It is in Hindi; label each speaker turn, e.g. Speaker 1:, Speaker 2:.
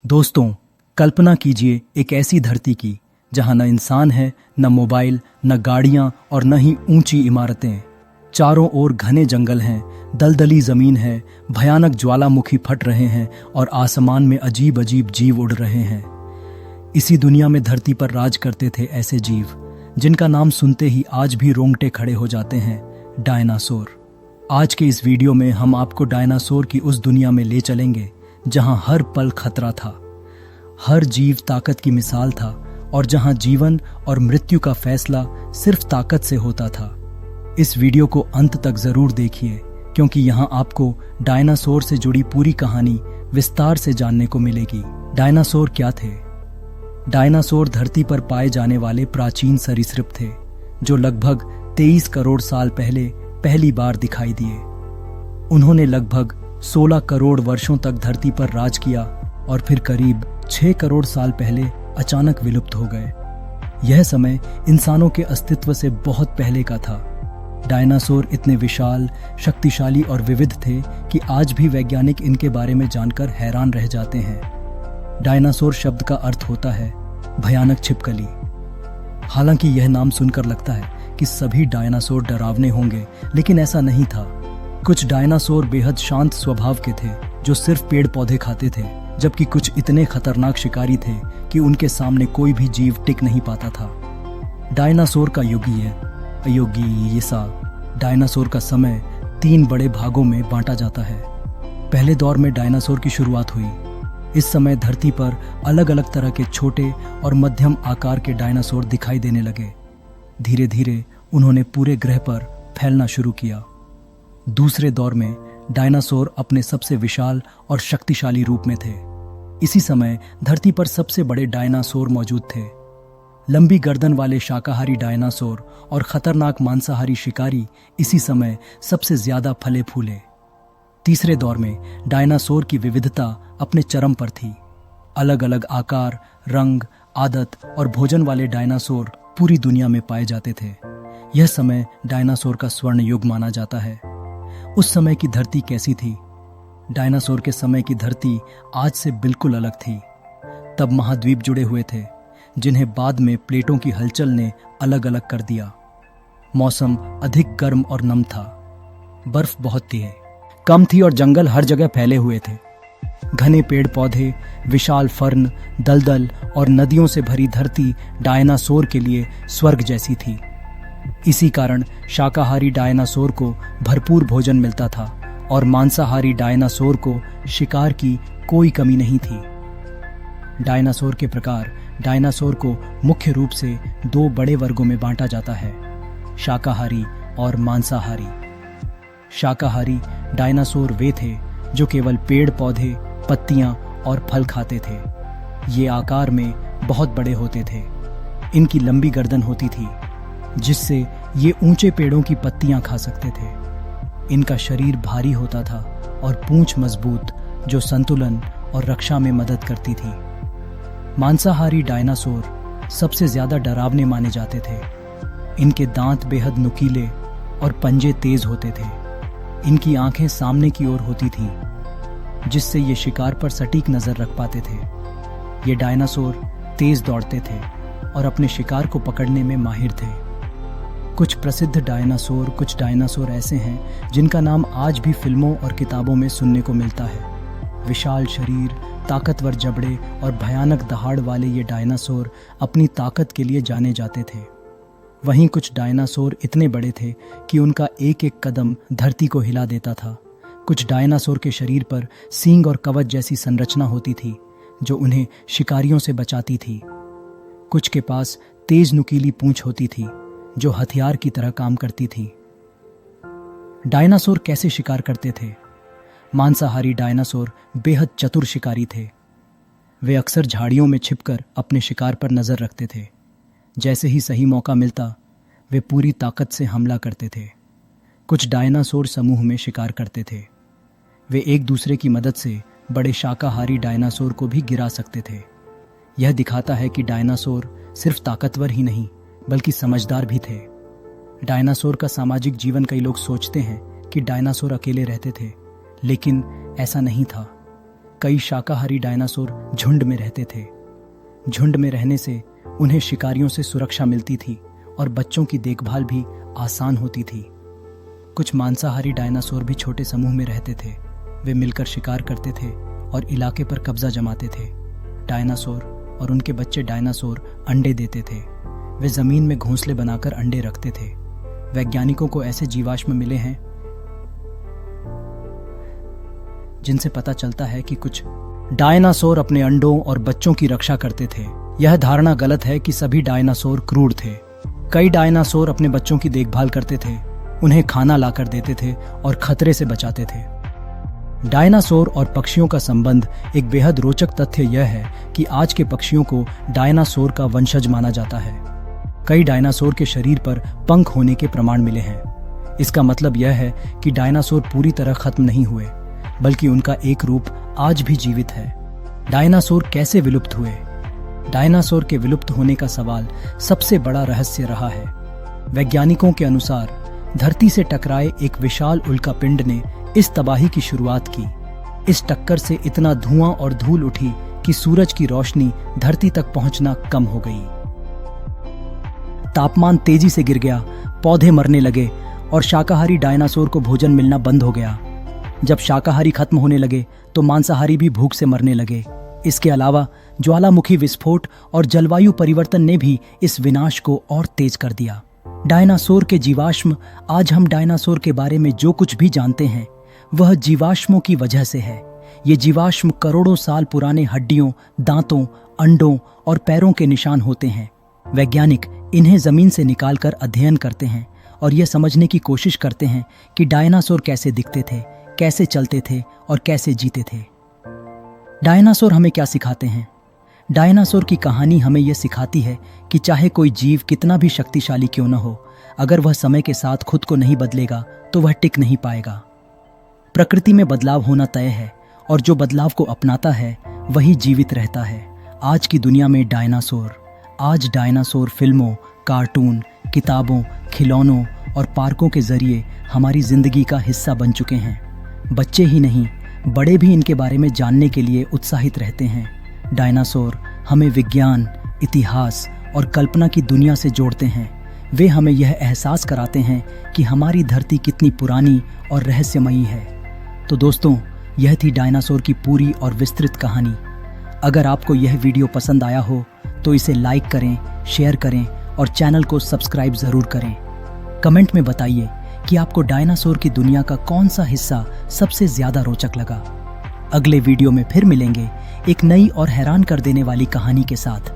Speaker 1: दोस्तों, कल्पना कीजिए एक ऐसी धरती की जहां न इंसान है, न मोबाइल, न गाड़ियां और न ही ऊंची इमारतें। चारों ओर घने जंगल हैं, दलदली जमीन है, भयानक ज्वालामुखी फट रहे हैं और आसमान में अजीब अजीब जीव उड़ रहे हैं। इसी दुनिया में धरती पर राज करते थे ऐसे जीव जिनका नाम सुनते ही आज भी रोंगटे खड़े हो जाते हैं, डायनासोर। आज के इस वीडियो में हम आपको डायनासोर की उस दुनिया में ले चलेंगे जहां हर पल खतरा था, हर जीव ताकत की मिसाल था और जहां जीवन और मृत्यु का फैसला सिर्फ ताकत से होता था। इस वीडियो को अंत तक जरूर देखिए क्योंकि यहां आपको डायनासोर से जुड़ी पूरी कहानी विस्तार से जानने को मिलेगी। डायनासोर क्या थे? डायनासोर धरती पर पाए जाने वाले प्राचीन सरीसृप थे जो लगभग 23 करोड़ साल पहले पहली बार दिखाई दिए। उन्होंने लगभग 16 करोड़ वर्षों तक धरती पर राज किया और फिर करीब 6 करोड़ साल पहले अचानक विलुप्त हो गए। यह समय इंसानों के अस्तित्व से बहुत पहले का था। डायनासोर इतने विशाल, शक्तिशाली और विविध थे कि आज भी वैज्ञानिक इनके बारे में जानकर हैरान रह जाते हैं। डायनासोर शब्द का अर्थ होता है भयानक छिपकली। हालांकि यह नाम सुनकर लगता है कि सभी डायनासोर डरावने होंगे, लेकिन ऐसा नहीं था। कुछ डायनासोर बेहद शांत स्वभाव के थे जो सिर्फ पेड़ पौधे खाते थे, जबकि कुछ इतने खतरनाक शिकारी थे कि उनके सामने कोई भी जीव टिक नहीं पाता था। डायनासोर का युगीय, अयुगीयसा डायनासोर का समय 3 बड़े भागों में बांटा जाता है। पहले दौर में डायनासोर की शुरुआत हुई। इस समय धरती पर अलग अलग तरह के छोटे और मध्यम आकार के डायनासोर दिखाई देने लगे। धीरे धीरे उन्होंने पूरे ग्रह पर फैलना शुरू किया। दूसरे दौर में डायनासोर अपने सबसे विशाल और शक्तिशाली रूप में थे। इसी समय धरती पर सबसे बड़े डायनासोर मौजूद थे। लंबी गर्दन वाले शाकाहारी डायनासोर और खतरनाक मांसाहारी शिकारी इसी समय सबसे ज्यादा फले फूले। तीसरे दौर में डायनासोर की विविधता अपने चरम पर थी। अलग अलग आकार, रंग, आदत और भोजन वाले डायनासोर पूरी दुनिया में पाए जाते थे। यह समय डायनासोर का स्वर्ण युग माना जाता है। उस समय की धरती कैसी थी? डायनासोर के समय की धरती आज से बिल्कुल अलग थी। तब महाद्वीप जुड़े हुए थे जिन्हें बाद में प्लेटों की हलचल ने अलग अलग कर दिया। मौसम अधिक गर्म और नम था। बर्फ बहुत कम थी और जंगल हर जगह फैले हुए थे। घने पेड़ पौधे, विशाल फर्न, दलदल और नदियों से भरी धरती डायनासोर के लिए स्वर्ग जैसी थी। इसी कारण शाकाहारी डायनासोर को भरपूर भोजन मिलता था और मांसाहारी डायनासोर को शिकार की कोई कमी नहीं थी। डायनासोर के प्रकार डायनासोर को मुख्य रूप से 2 बड़े वर्गों में बांटा जाता है, शाकाहारी और मांसाहारी। शाकाहारी डायनासोर वे थे जो केवल पेड़ पौधे, पत्तियां और फल खाते थे। ये आकार में बहुत बड़े होते थे। इनकी लंबी गर्दन होती थी जिससे ये ऊंचे पेड़ों की पत्तियां खा सकते थे। इनका शरीर भारी होता था और पूंछ मजबूत जो संतुलन और रक्षा में मदद करती थी। मांसाहारी डायनासोर सबसे ज्यादा डरावने माने जाते थे। इनके दांत बेहद नुकीले और पंजे तेज होते थे। इनकी आंखें सामने की ओर होती थीं, जिससे ये शिकार पर सटीक नजर रख पाते थे। ये डायनासोर तेज दौड़ते थे और अपने शिकार को पकड़ने में माहिर थे। कुछ प्रसिद्ध डायनासोर, कुछ डायनासोर ऐसे हैं जिनका नाम आज भी फिल्मों और किताबों में सुनने को मिलता है। विशाल शरीर, ताकतवर जबड़े और भयानक दहाड़ वाले ये डायनासोर अपनी ताकत के लिए जाने जाते थे। वहीं कुछ डायनासोर इतने बड़े थे कि उनका एक एक कदम धरती को हिला देता था। कुछ डायनासोर के शरीर पर सींग और कवच जैसी संरचना होती थी जो उन्हें शिकारियों से बचाती थी। कुछ के पास तेज नुकीली पूंछ होती थी जो हथियार की तरह काम करती थी। डायनासोर कैसे शिकार करते थे? मांसाहारी डायनासोर बेहद चतुर शिकारी थे। वे अक्सर झाड़ियों में छिपकर अपने शिकार पर नजर रखते थे। जैसे ही सही मौका मिलता, वे पूरी ताकत से हमला करते थे। कुछ डायनासोर समूह में शिकार करते थे। वे एक दूसरे की मदद से बड़े शाकाहारी डायनासोर को भी गिरा सकते थे। यह दिखाता है कि डायनासोर सिर्फ ताकतवर ही नहीं बल्कि समझदार भी थे। डायनासोर का सामाजिक जीवन, कई लोग सोचते हैं कि डायनासोर अकेले रहते थे, लेकिन ऐसा नहीं था। कई शाकाहारी डायनासोर झुंड में रहते थे। झुंड में रहने से उन्हें शिकारियों से सुरक्षा मिलती थी और बच्चों की देखभाल भी आसान होती थी। कुछ मांसाहारी डायनासोर भी छोटे समूह में रहते थे। वे मिलकर शिकार करते थे और इलाके पर कब्जा जमाते थे। डायनासोर और उनके बच्चे डायनासोर अंडे देते थे। वे जमीन में घोंसले बनाकर अंडे रखते थे। वैज्ञानिकों को ऐसे जीवाश्म मिले हैं जिनसे पता चलता है कि कुछ डायनासोर अपने अंडों और बच्चों की रक्षा करते थे। यह धारणा गलत है कि सभी डायनासोर क्रूर थे। कई डायनासोर अपने बच्चों की देखभाल करते थे, उन्हें खाना लाकर देते थे और खतरे से बचाते थे। डायनासोर और पक्षियों का संबंध एक बेहद रोचक तथ्य यह है कि आज के पक्षियों को डायनासोर का वंशज माना जाता है। कई डायनासोर के शरीर पर पंख होने के प्रमाण मिले हैं। इसका मतलब यह है कि डायनासोर पूरी तरह खत्म नहीं हुए, बल्कि उनका एक रूप आज भी जीवित है। डायनासोर कैसे विलुप्त हुए? डायनासोर के विलुप्त होने का सवाल सबसे बड़ा रहस्य रहा है। वैज्ञानिकों के अनुसार धरती से टकराए एक विशाल उल्कापिंड ने इस तबाही की शुरुआत की। इस टक्कर से इतना धुआं और धूल उठी कि सूरज की रोशनी धरती तक पहुंचना कम हो गई। तापमान तेजी से गिर गया, पौधे मरने लगे और शाकाहारी डायनासोर को भोजन मिलना बंद हो गया। जब शाकाहारी खत्म होने लगे तो मांसाहारी भी भूख से मरने लगे। इसके अलावा ज्वालामुखी विस्फोट और जलवायु परिवर्तन ने भी इस विनाश को और तेज कर दिया। डायनासोर के जीवाश्म। आज हम डायनासोर के बारे में जो कुछ भी जानते हैं वह जीवाश्मों की वजह से है। ये जीवाश्म करोड़ों साल पुराने हड्डियों, दांतों, अंडों और पैरों के निशान होते हैं। वैज्ञानिक इन्हें जमीन से निकालकर अध्ययन करते हैं और यह समझने की कोशिश करते हैं कि डायनासोर कैसे दिखते थे, कैसे चलते थे और कैसे जीते थे। डायनासोर हमें क्या सिखाते हैं? डायनासोर की कहानी हमें यह सिखाती है कि चाहे कोई जीव कितना भी शक्तिशाली क्यों न हो, अगर वह समय के साथ खुद को नहीं बदलेगा तो वह टिक नहीं पाएगा। प्रकृति में बदलाव होना तय है और जो बदलाव को अपनाता है वही जीवित रहता है। आज की दुनिया में आज डायनासोर फिल्मों, कार्टून, किताबों, खिलौनों और पार्कों के जरिए हमारी जिंदगी का हिस्सा बन चुके हैं। बच्चे ही नहीं, बड़े भी इनके बारे में जानने के लिए उत्साहित रहते हैं। डायनासोर हमें विज्ञान, इतिहास और कल्पना की दुनिया से जोड़ते हैं। वे हमें यह एहसास कराते हैं कि हमारी धरती कितनी पुरानी और रहस्यमयी है। तो दोस्तों, यह थी डायनासोर की पूरी और विस्तृत कहानी। अगर आपको यह वीडियो पसंद आया हो तो इसे लाइक करें, शेयर करें और चैनल को सब्सक्राइब ज़रूर करें। कमेंट में बताइए कि आपको डायनासोर की दुनिया का कौन सा हिस्सा सबसे ज़्यादा रोचक लगा। अगले वीडियो में फिर मिलेंगे एक नई और हैरान कर देने वाली कहानी के साथ।